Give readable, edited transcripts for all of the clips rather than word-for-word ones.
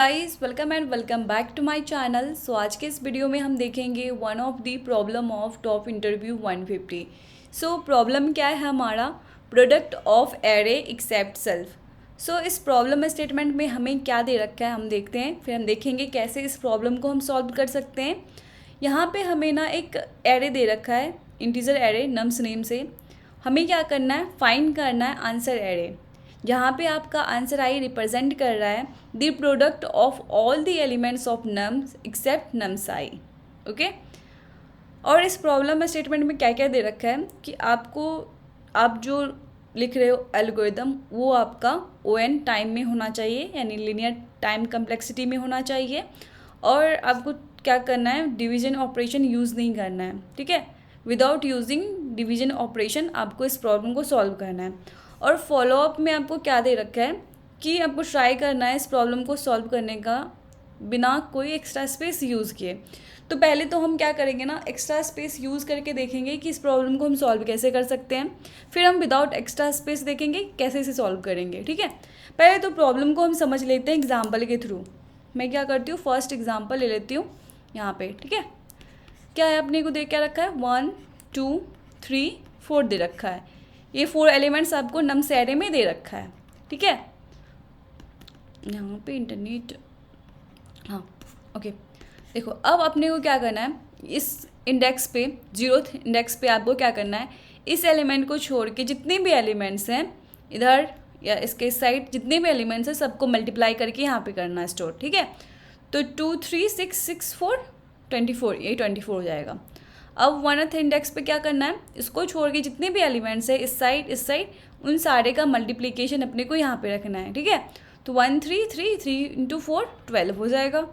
Guys welcome and welcome back to my channel. So आज के इस वीडियो में हम देखेंगे one of the problem of top interview 150। So problem क्या है हमारा, product of array except self. So इस प्रॉब्लम स्टेटमेंट में हमें क्या दे रखा है हम देखते हैं, फिर हम देखेंगे कैसे इस प्रॉब्लम को हम सॉल्व कर सकते हैं। यहाँ पे हमें ना एक एरे दे रखा है, इंटीजर एरे नम्स नेम से। हमें क्या करना है, फाइंड करना है आंसर एरे, जहाँ पे आपका आंसर आई रिप्रेजेंट कर रहा है the product of all the elements of nums except nums i. Okay, और इस प्रॉब्लम स्टेटमेंट में क्या क्या दे रखा है कि आपको, आप जो लिख रहे हो एल्गोरिदम, वो आपका ON टाइम में होना चाहिए, यानी लीनियर टाइम कम्प्लेक्सिटी में होना चाहिए। और आपको क्या करना है, डिवीजन ऑपरेशन यूज़ नहीं करना है। ठीक है, विदाउट यूजिंग डिवीजन ऑपरेशन आपको इस प्रॉब्लम को सॉल्व करना है। और फॉलोअप में आपको क्या दे रखा है कि आपको ट्राई करना है इस प्रॉब्लम को सॉल्व करने का बिना कोई एक्स्ट्रा स्पेस यूज़ किए। तो पहले तो हम क्या करेंगे ना, एक्स्ट्रा स्पेस यूज़ करके देखेंगे कि इस प्रॉब्लम को हम सॉल्व कैसे कर सकते हैं, फिर हम विदाउट एक्स्ट्रा स्पेस देखेंगे कैसे इसे सॉल्व करेंगे। ठीक है, पहले तो प्रॉब्लम को हम समझ लेते हैं एग्जाम्पल के थ्रू। मैं क्या करती हूँ, फर्स्ट एग्जाम्पल ले लेती हूँ यहाँ पे। ठीक है, क्या है, अपने को दे क्या रखा है, 1 2 3 4 दे रखा है। ये 4 एलिमेंट्स आपको नम्स एरे में दे रखा है। ठीक है, यहाँ पे इंटरनेट, हाँ ओके। देखो अब अपने को क्या करना है, इस इंडेक्स पे, 0th इंडेक्स पे आपको क्या करना है, इस एलिमेंट को छोड़ के जितने भी एलिमेंट्स हैं इधर या इसके साइड, जितने भी एलिमेंट्स हैं सबको मल्टीप्लाई करके यहाँ पे करना है स्टोर। ठीक है, तो 2 3 6 6 4 24, ये 24 हो जाएगा। अब 1th इंडेक्स पे क्या करना है, इसको छोड़ के जितने भी एलिमेंट्स है इस साइड, उन सारे का मल्टीप्लिकेशन अपने को यहाँ पे रखना है। ठीक है, तो 1 3 3 3 इंटू 4 12 हो जाएगा।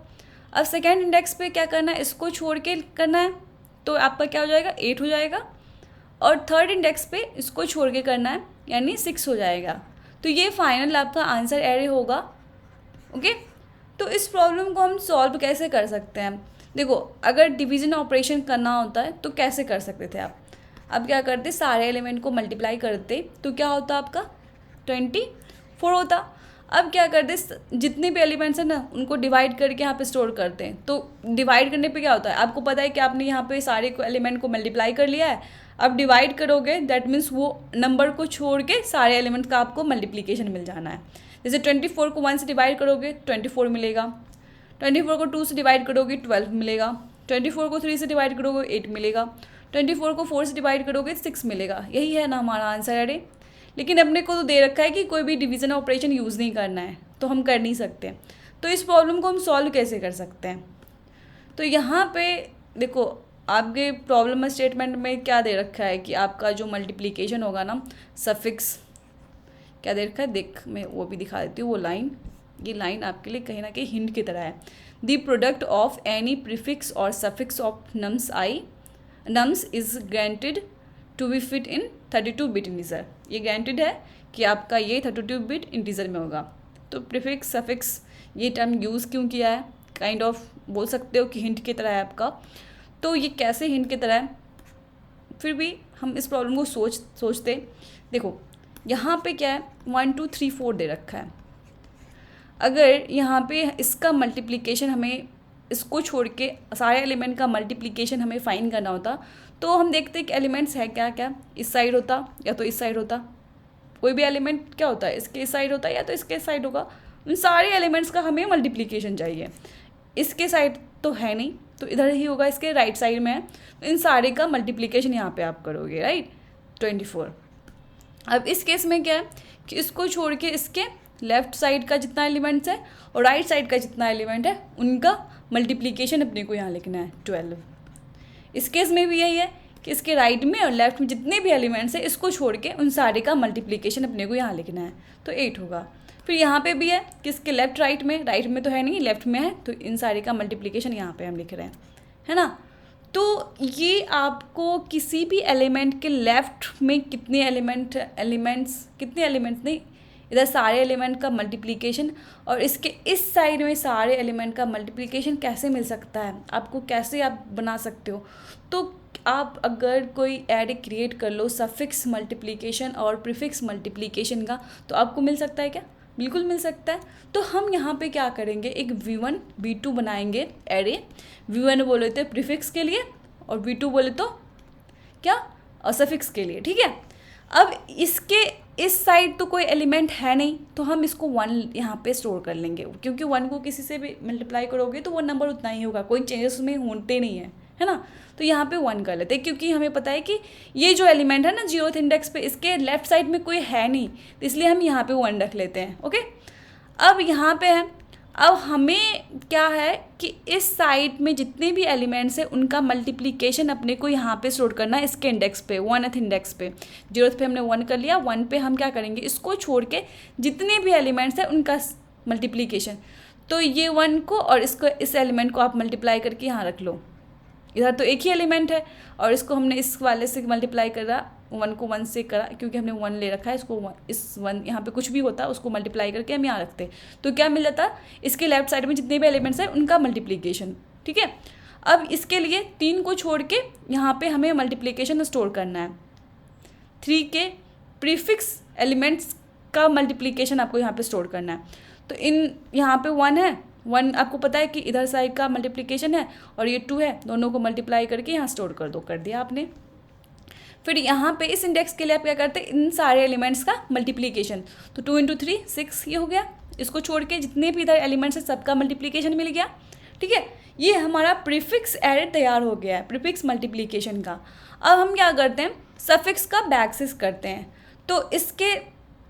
अब सेकेंड इंडेक्स पे क्या करना है, इसको छोड़ के करना है, तो आपका क्या हो जाएगा, 8 हो जाएगा। और थर्ड इंडेक्स पे इसको छोड़ के करना है, यानी 6 हो जाएगा। तो ये फाइनल आपका आंसर एरे होगा। ओके, तो इस प्रॉब्लम को हम सॉल्व कैसे कर सकते हैं। देखो, अगर डिवीजन ऑपरेशन करना होता है तो कैसे कर सकते थे आप। अब क्या करते, सारे एलिमेंट को मल्टीप्लाई करते तो क्या होता आपका 24 होता। अब क्या करते, जितने भी एलिमेंट्स हैं ना उनको डिवाइड करके यहाँ पे स्टोर करते हैं। तो डिवाइड करने पे क्या होता है, आपको पता है कि आपने यहाँ पे सारे को एलिमेंट को मल्टीप्लाई कर लिया है। अब डिवाइड करोगे, दैट मीन्स वो नंबर को छोड़ के सारे एलिमेंट का आपको मल्टीप्लिकेशन मिल जाना है। जैसे 24 को 1 से डिवाइड करोगे 24 मिलेगा, 24 को 2 से डिवाइड करोगे 12 मिलेगा, 24 को 3 से डिवाइड करोगे 8 मिलेगा, 24 को 4 से डिवाइड करोगे 6 मिलेगा। यही है ना हमारा आंसर एरे। लेकिन अपने को तो दे रखा है कि कोई भी डिवीज़न ऑपरेशन यूज़ नहीं करना है, तो हम कर नहीं सकते। तो इस प्रॉब्लम को हम सॉल्व कैसे कर सकते हैं। तो यहाँ पे देखो, आपके प्रॉब्लम स्टेटमेंट में क्या दे रखा है कि आपका जो मल्टीप्लिकेशन होगा ना, सफिक्स क्या दे रखा है, देख मैं वो भी दिखा देती हूँ। वो लाइन, ये लाइन आपके लिए कहीं ना कहीं हिंट की तरह है। The product of any prefix और suffix of nums is granted to be fit in 32 bit integer. ये ग्रांटेड है कि आपका ये 32 बिट इंटीजर में होगा। तो प्रीफिक्स सफिक्स ये टर्म यूज़ क्यों किया है, काइंड ऑफ बोल सकते हो कि हिंट की तरह है आपका। तो ये कैसे हिंट की तरह है, फिर भी हम इस प्रॉब्लम को सोचते। देखो यहाँ पे क्या है, 1 2 3 4 दे रखा है। अगर यहाँ पे इसका मल्टीप्लिकेशन, हमें इसको छोड़ के सारे एलिमेंट का मल्टीप्लिकेशन हमें फाइंड करना होता, तो हम देखते कि एलिमेंट्स है क्या क्या, इस साइड होता या तो इस साइड होता। कोई भी एलिमेंट क्या होता है, इसके इस साइड होता है या तो इसके साइड होगा। उन सारे एलिमेंट्स का हमें मल्टीप्लिकेशन चाहिए। इसके साइड तो है नहीं, तो इधर ही होगा, इसके राइट साइड में है। तो इन सारे का मल्टीप्लिकेशन यहाँ पे आप करोगे, राइट, 24। अब इस केस में क्या है कि इसको छोड़ के इसके लेफ्ट साइड का जितना एलिमेंट्स है और राइट साइड का जितना एलिमेंट है उनका मल्टीप्लिकेशन अपने को यहाँ लिखना है 12। इस केस में भी यही है कि इसके राइट में और लेफ्ट में जितने भी एलिमेंट्स हैं इसको छोड़ के उन सारे का मल्टीप्लिकेशन अपने को यहाँ लिखना है, तो 8 होगा। फिर यहाँ पे भी है कि इसके लेफ्ट राइट में तो है नहीं, लेफ्ट में है, तो इन सारे का मल्टीप्लिकेशन यहाँ पे हम लिख रहे हैं, है ना। तो ये आपको किसी भी एलिमेंट के लेफ्ट में कितने एलिमेंट्स नहीं, इधर सारे एलिमेंट का मल्टीप्लिकेशन और इसके इस साइड में सारे एलिमेंट का मल्टीप्लिकेशन कैसे मिल सकता है, आपको कैसे आप बना सकते हो। तो आप अगर कोई एरे क्रिएट कर लो सफिक्स मल्टीप्लिकेशन और प्रीफिक्स मल्टीप्लिकेशन का, तो आपको मिल सकता है क्या, बिल्कुल मिल सकता है। तो हम यहाँ पे क्या करेंगे, एक V1 V2 बनाएंगे एरे। V1 बोले तो प्रीफिक्स के लिए और V2 बोले तो क्या, सफिक्स के लिए, ठीक है। अब इसके इस साइड तो कोई एलिमेंट है नहीं, तो हम इसको 1 यहाँ पे स्टोर कर लेंगे, क्योंकि 1 को किसी से भी मल्टीप्लाई करोगे तो वो नंबर उतना ही होगा, कोई चेंजेस उसमें होते नहीं है ना। तो यहाँ पे 1 कर लेते हैं, क्योंकि हमें पता है कि ये जो एलिमेंट है ना 0th इंडेक्स पे, इसके लेफ्ट साइड में कोई है नहीं, तो इसलिए हम यहाँ पे 1 रख लेते हैं। ओके, अब यहाँ पे है, अब हमें क्या है कि इस साइड में जितने भी एलिमेंट्स हैं उनका मल्टीप्लिकेशन अपने को यहाँ पे स्टोर करना है, इसके इंडेक्स पे, 1th इंडेक्स पे। 0th पे हमने 1 कर लिया, 1 पे हम क्या करेंगे, इसको छोड़ के जितने भी एलिमेंट्स हैं उनका मल्टीप्लिकेशन। तो ये 1 को और इसको, इस एलिमेंट को आप मल्टीप्लाई करके यहाँ रख लो। इधर तो एक ही एलिमेंट है और इसको हमने इस वाले से मल्टीप्लाई करा, 1 को 1 से करा, क्योंकि हमने 1 ले रखा है, इसको इस 1 यहाँ पे कुछ भी होता है उसको मल्टीप्लाई करके हम यहाँ रखते हैं। तो क्या मिल जाता, इसके लेफ्ट साइड में जितने भी एलिमेंट्स हैं उनका मल्टीप्लिकेशन, ठीक है। अब इसके लिए 3 को छोड़ के यहाँ पे हमें मल्टीप्लिकेशन स्टोर करना है। 3 के प्रीफिक्स एलिमेंट्स का मल्टीप्लिकेशन आपको यहाँ पे स्टोर करना है। तो इन यहाँ पे 1 है, 1 आपको पता है कि इधर साइड का मल्टीप्लिकेशन है और ये 2 है, दोनों को मल्टीप्लाई करके यहाँ स्टोर कर दो, कर दिया आपने। फिर यहाँ पे इस इंडेक्स के लिए आप क्या करते हैं, इन सारे एलिमेंट्स का मल्टीप्लिकेशन। तो 2 × 3 6 ये हो गया, इसको छोड़ के जितने भी इधर एलिमेंट्स हैं सबका मल्टीप्लिकेशन मिल गया, ठीक है। ये हमारा प्रीफिक्स एरे तैयार हो गया है, प्रीफिक्स मल्टीप्लिकेशन का। अब हम क्या करते हैं, सफिक्स का बैकसिस करते हैं। तो इसके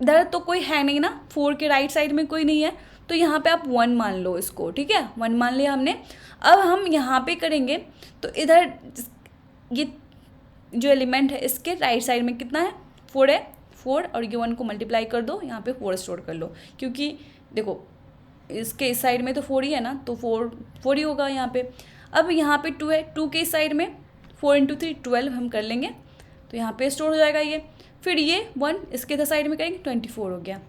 इधर तो कोई है नहीं ना, 4 के राइट साइड में कोई नहीं है, तो यहाँ पे आप 1 मान लो इसको, ठीक है, 1 मान लिया हमने। अब हम यहाँ पे करेंगे, तो इधर ये जो एलिमेंट है इसके राइट साइड में कितना है, 4 है, 4 और ये 1 को मल्टीप्लाई कर दो, यहाँ पे 4 स्टोर कर लो, क्योंकि देखो इसके इस साइड में तो 4 ही है ना, तो 4 ही होगा यहाँ पे। अब यहाँ पे 2 है, 2 के इस साइड में 4 × 3 12 हम कर लेंगे, तो यहाँ पे स्टोर हो जाएगा ये। फिर ये 1 इसके इधर साइड में करेंगे, 24 हो गया।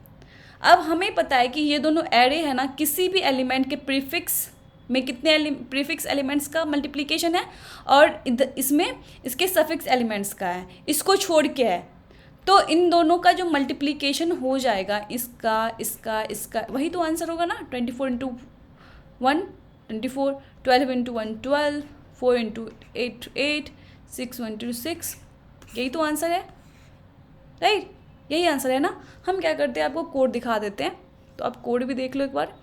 अब हमें पता है कि ये दोनों एरे है ना, किसी भी एलिमेंट के प्रीफिक्स में कितने प्रीफिक्स एलिमेंट्स का मल्टीप्लिकेशन है और इसमें इसके सफिक्स एलिमेंट्स का है, इसको छोड़ के है। तो इन दोनों का जो मल्टीप्लिकेशन हो जाएगा, इसका इसका इसका, वही तो आंसर होगा ना। 24 × 1 24, 12 × 1 12, 4 × 8 8, 6 × 6, यही तो आंसर है, राइट, यही आंसर है ना। हम क्या करते हैं, आपको कोड दिखा देते हैं, तो आप कोड भी देख लो एक बार,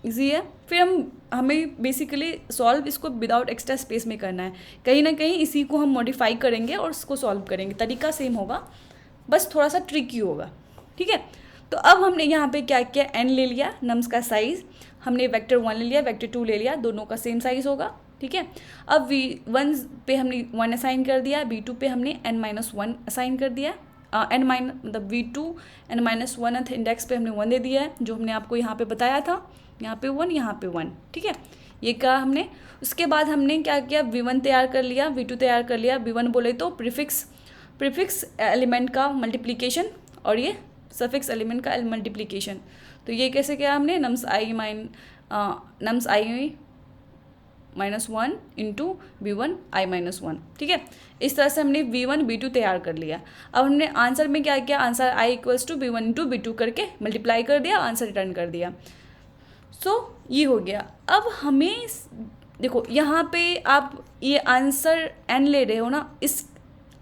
इजी है। फिर हमें बेसिकली सॉल्व इसको विदाउट एक्स्ट्रा स्पेस में करना है, कहीं ना कहीं इसी को हम मॉडिफाई करेंगे और इसको सॉल्व करेंगे, तरीका सेम होगा, बस थोड़ा सा ट्रिकी होगा, ठीक है। तो अब हमने यहाँ पे क्या किया, n ले लिया, नम्स का साइज़, हमने वेक्टर 1 ले लिया, वेक्टर 2 ले लिया, दोनों का सेम साइज़ होगा, ठीक है। अब V1 पे हमने 1 असाइन कर दिया, V2 पे हमने n-1 असाइन कर दिया, मतलब V2 n-1th इंडेक्स पे हमने 1 दे दिया है, जो हमने आपको यहाँ पे बताया था, यहाँ पे 1 यहाँ पे 1, ठीक है, ये कहा हमने। उसके बाद हमने क्या किया, V1 तैयार कर लिया, V2 तैयार कर लिया। V1 बोले तो प्रीफिक्स एलिमेंट का मल्टीप्लिकेशन और ये सफिक्स एलिमेंट का मल्टीप्लिकेशन। तो ये कैसे किया हमने, nums i -1 into V1 i-1, ठीक है। इस तरह से हमने V1 V2 तैयार कर लिया। अब हमने आंसर में क्या किया, answer i = V1 into V2 करके मल्टीप्लाई कर दिया, आंसर रिटर्न कर दिया। ये हो गया। अब हमें देखो यहाँ पे आप ये आंसर n ले रहे हो ना, इस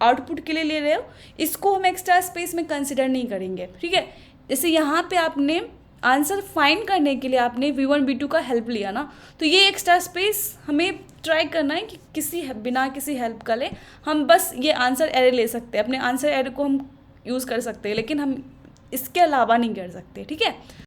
आउटपुट के लिए ले रहे हो, इसको हम एक्स्ट्रा स्पेस में कंसिडर नहीं करेंगे, ठीक है। जैसे यहाँ पे आपने आंसर फाइंड करने के लिए आपने V1 V2 का हेल्प लिया ना, तो ये एक्स्ट्रा स्पेस हमें ट्राई करना है कि बिना किसी हेल्प का ले, हम बस ये आंसर एरे ले सकते हैं, अपने आंसर एरे को हम यूज़ कर सकते हैं, लेकिन हम इसके अलावा नहीं कर सकते, ठीक है।